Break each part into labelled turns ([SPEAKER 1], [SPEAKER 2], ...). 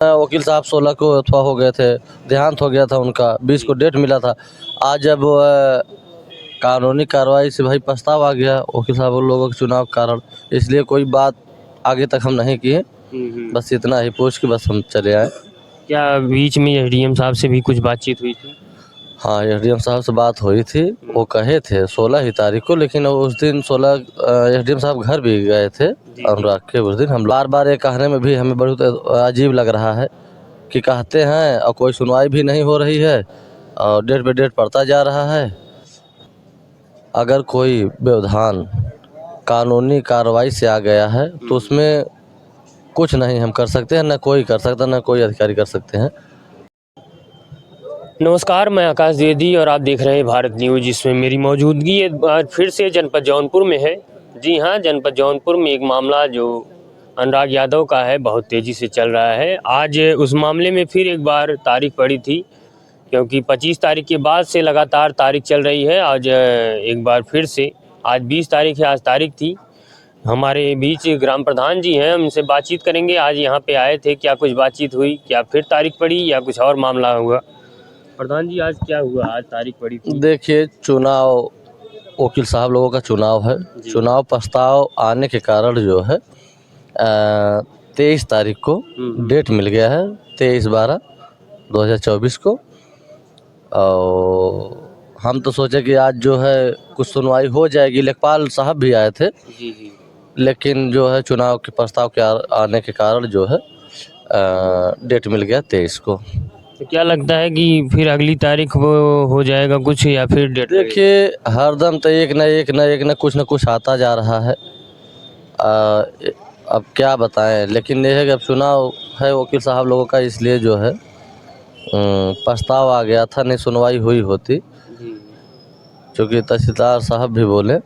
[SPEAKER 1] वकील साहब 16 को अथवा हो गए थे, देहांत हो गया था उनका, 20 को डेट मिला था। आज जब कानूनी कार्रवाई से भाई पछतावा आ गया वकील साहब उन लोगों के चुनाव के कारण, इसलिए कोई बात आगे तक हम नहीं किए। बस इतना ही पूछ के बस हम चले आए।
[SPEAKER 2] क्या बीच में एसडीएम साहब से भी कुछ बातचीत हुई थी?
[SPEAKER 1] हाँ, एसडीएम साहब से बात हुई थी। वो कहे थे 16 ही तारीख को, लेकिन उस दिन 16 एसडीएम साहब घर भी गए थे अनुराग के। उस दिन हम बार बार ये कहने में भी हमें बहुत अजीब लग रहा है कि कहते हैं और कोई सुनवाई भी नहीं हो रही है और डेट पे डेट पड़ता जा रहा है। अगर कोई व्यवधान कानूनी कार्रवाई से आ गया है तो उसमें कुछ नहीं हम कर सकते हैं, न कोई कर सकता, न कोई अधिकारी कर सकते हैं।
[SPEAKER 2] नमस्कार, मैं आकाश द्विवेदी और आप देख रहे हैं भारत न्यूज़, जिसमें मेरी मौजूदगी एक बार फिर से जनपद जौनपुर में है। जी हाँ, जनपद जौनपुर में एक मामला जो अनुराग यादव का है बहुत तेज़ी से चल रहा है। आज उस मामले में फिर एक बार तारीख पड़ी थी, क्योंकि 25 तारीख के बाद से लगातार तारीख चल रही है। आज एक बार फिर से आज 20 तारीख है, आज तारीख थी। हमारे बीच ग्राम प्रधान जी हैं, हम इनसे बातचीत करेंगे। आज यहाँ पे आए थे, क्या कुछ बातचीत हुई, क्या फिर तारीख पड़ी या कुछ और मामला हुआ? प्रधान जी, आज क्या हुआ? आज तारीख पड़ी थी।
[SPEAKER 1] देखिए, चुनाव वकील साहब लोगों का चुनाव है। चुनाव प्रस्ताव आने के कारण जो है 23 तारीख को डेट मिल गया है, 23/12/2024 को। और हम तो सोचे कि आज जो है कुछ सुनवाई हो जाएगी। लेखपाल साहब भी आए थे, लेकिन जो है चुनाव के प्रस्ताव के आने के कारण जो है डेट मिल गया 23 को।
[SPEAKER 2] तो क्या लगता है कि फिर अगली तारीख वो हो जाएगा कुछ, या फिर डेट?
[SPEAKER 1] देखिए, हरदम तो एक न कुछ आता जा रहा है। अब क्या बताएं, लेकिन ये है कि अब चुनाव है वकील साहब लोगों का, इसलिए जो है प्रस्ताव आ गया था, नहीं सुनवाई हुई होती। क्योंकि तहसीलदार साहब भी बोले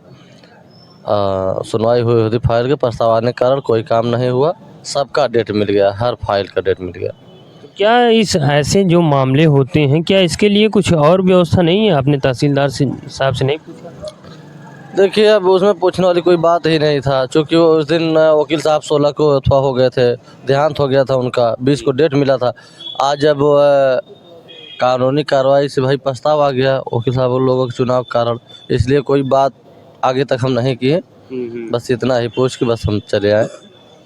[SPEAKER 1] सुनवाई हुई होती, फाइल के प्रस्ताव आने के कारण कोई काम नहीं हुआ। सबका डेट मिल गया, हर फाइल का डेट मिल गया।
[SPEAKER 2] तो क्या इस ऐसे जो मामले होते हैं, क्या इसके लिए कुछ और व्यवस्था नहीं है? आपने तहसीलदार साहब से नहीं पूछा?
[SPEAKER 1] देखिए, अब उसमें पूछने वाली कोई बात ही नहीं था, क्योंकि उस दिन वकील साहब 16 को अथवा हो गए थे, देहांत हो गया था उनका, 20 को डेट मिला था। आज जब कानूनी कार्रवाई से भाई पछतावा आ गया वकील साहब उन लोगों के चुनाव के कारण, इसलिए कोई बात आगे तक हम नहीं किए। बस इतना ही पूछ के बस हम चले आए।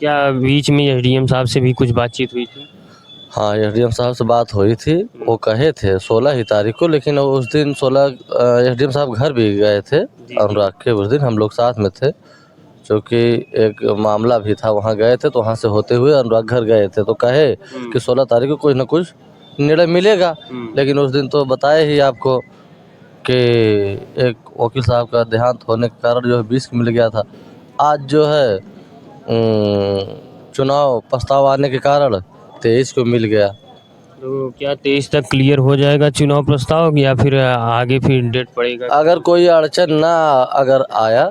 [SPEAKER 2] क्या बीच में एसडीएम साहब से भी कुछ बातचीत हुई थी?
[SPEAKER 1] हाँ, एसडीएम साहब से बात हुई थी। वो कहे थे 16 ही तारीख को, लेकिन उस दिन 16 एसडीएम साहब घर भी गए थे अनुराग के। उस दिन हम लोग साथ में थे, क्योंकि एक मामला भी था, वहाँ गए थे। तो वहाँ से होते हुए अनुराग घर गए थे, तो कहे कि 16 तारीख को कुछ न कुछ निर्णय मिलेगा। लेकिन उस दिन तो बताए ही आपको कि एक वकील साहब का देहांत होने के कारण जो है 20 को मिल गया था। आज जो है चुनाव प्रस्ताव आने के कारण 23 को मिल गया।
[SPEAKER 2] तो क्या 23 तक क्लियर हो जाएगा चुनाव प्रस्ताव, या फिर आगे फिर डेट पड़ेगा?
[SPEAKER 1] अगर कोई अड़चन ना अगर आया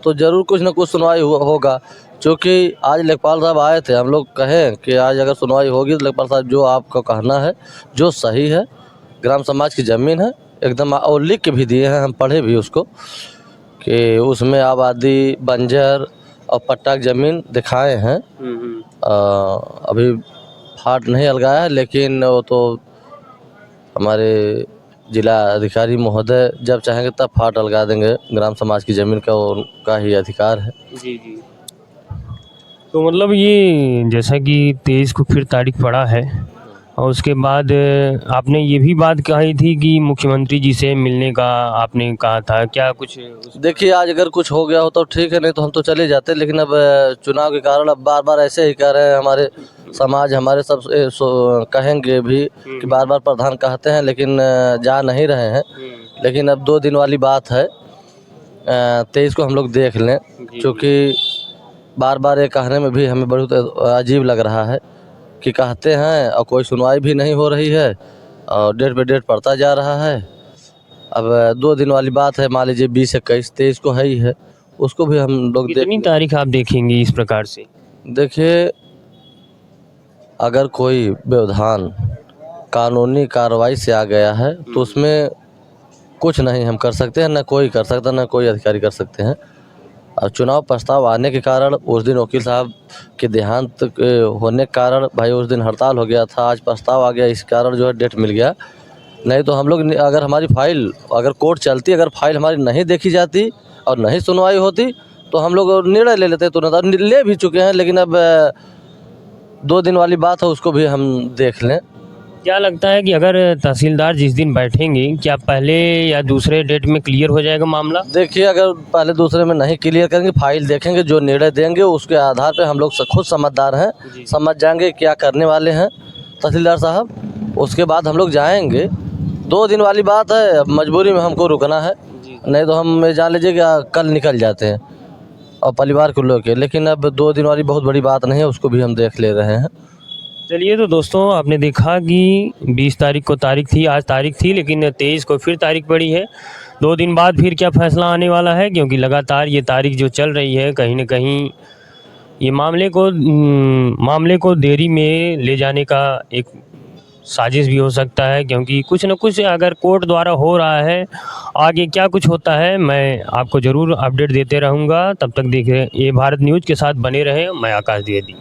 [SPEAKER 1] तो ज़रूर कुछ न कुछ सुनवाई होगा। क्योंकि आज लेखपाल साहब आए थे, हम लोग कहें कि आज अगर सुनवाई होगी तो लेखपाल साहब जो आपका कहना है जो सही है, ग्राम समाज की ज़मीन है एकदम, और लिख के भी दिए हैं, हम पढ़े भी उसको, कि उसमें आबादी बंजर और पट्टा की ज़मीन दिखाए हैं। अभी फाट नहीं अलगाया है, लेकिन वो तो हमारे जिला अधिकारी महोदय जब चाहेंगे तब फाट अलगा देंगे। ग्राम समाज की ज़मीन का उनका ही अधिकार है।
[SPEAKER 2] जी। तो मतलब ये जैसा कि 23 को फिर तारीख पड़ा है, और उसके बाद आपने ये भी बात कही थी कि मुख्यमंत्री जी से मिलने का आपने कहा था, क्या कुछ?
[SPEAKER 1] देखिए, आज अगर कुछ हो गया हो तो ठीक है, नहीं तो हम तो चले जाते। लेकिन अब चुनाव के कारण अब बार बार ऐसे ही कह रहे हैं, हमारे समाज हमारे सब कहेंगे भी कि बार बार प्रधान कहते हैं, लेकिन जा नहीं रहे हैं। लेकिन अब 2 दिन वाली बात है, 23 को हम लोग देख लें। क्योंकि बार बार ये कहने में भी हमें बहुत अजीब लग रहा है कि कहते हैं और कोई सुनवाई भी नहीं हो रही है और डेट पे डेट पड़ता जा रहा है। अब 2 दिन वाली बात है, मान लीजिए 20, 21, 23 को है ही है, उसको भी हम लोग
[SPEAKER 2] कितनी तारीख आप देखेंगे इस प्रकार से?
[SPEAKER 1] देखिए, अगर कोई व्यवधान कानूनी कार्रवाई से आ गया है तो उसमें कुछ नहीं हम कर सकते हैं, न कोई कर सकता, न कोई अधिकारी कर सकते हैं। और चुनाव प्रस्ताव आने के कारण उस दिन वकील साहब के देहांत होने के कारण भाई उस दिन हड़ताल हो गया था, आज प्रस्ताव आ गया, इस कारण जो है डेट मिल गया। नहीं तो हम लोग अगर हमारी फाइल अगर कोर्ट चलती, अगर फाइल हमारी नहीं देखी जाती और नहीं सुनवाई होती तो हम लोग निर्णय ले लेते तुरंत, ले भी चुके हैं। लेकिन अब 2 दिन वाली बात है, उसको भी हम देख लें।
[SPEAKER 2] क्या लगता है कि अगर तहसीलदार जिस दिन बैठेंगे, क्या पहले या दूसरे डेट में क्लियर हो जाएगा मामला?
[SPEAKER 1] देखिए, अगर पहले दूसरे में नहीं क्लियर करेंगे, फाइल देखेंगे, जो निर्णय देंगे उसके आधार पे हम लोग खुद समझदार हैं, समझ जाएंगे क्या करने वाले हैं तहसीलदार साहब। उसके बाद हम लोग जाएंगे। 2 दिन वाली बात है, मजबूरी में हमको रुकना है, नहीं तो हम जान लीजिए कि कल निकल जाते हैं और परिवार को लेके। लेकिन अब 2 दिन वाली बहुत बड़ी बात नहीं है, उसको भी हम देख ले रहे हैं।
[SPEAKER 2] चलिए, तो दोस्तों आपने देखा कि 20 तारीख को तारीख थी, आज तारीख थी, लेकिन 23 को फिर तारीख पड़ी है। 2 दिन बाद फिर क्या फैसला आने वाला है, क्योंकि लगातार ये तारीख जो चल रही है, कहीं न कहीं ये मामले को देरी में ले जाने का एक साजिश भी हो सकता है। क्योंकि कुछ न कुछ अगर कोर्ट द्वारा हो रहा है, आगे क्या कुछ होता है मैं आपको ज़रूर अपडेट देते रहूँगा। तब तक देखिए ये भारत न्यूज़ के साथ बने रहें। मैं आकाश द्विवेदी।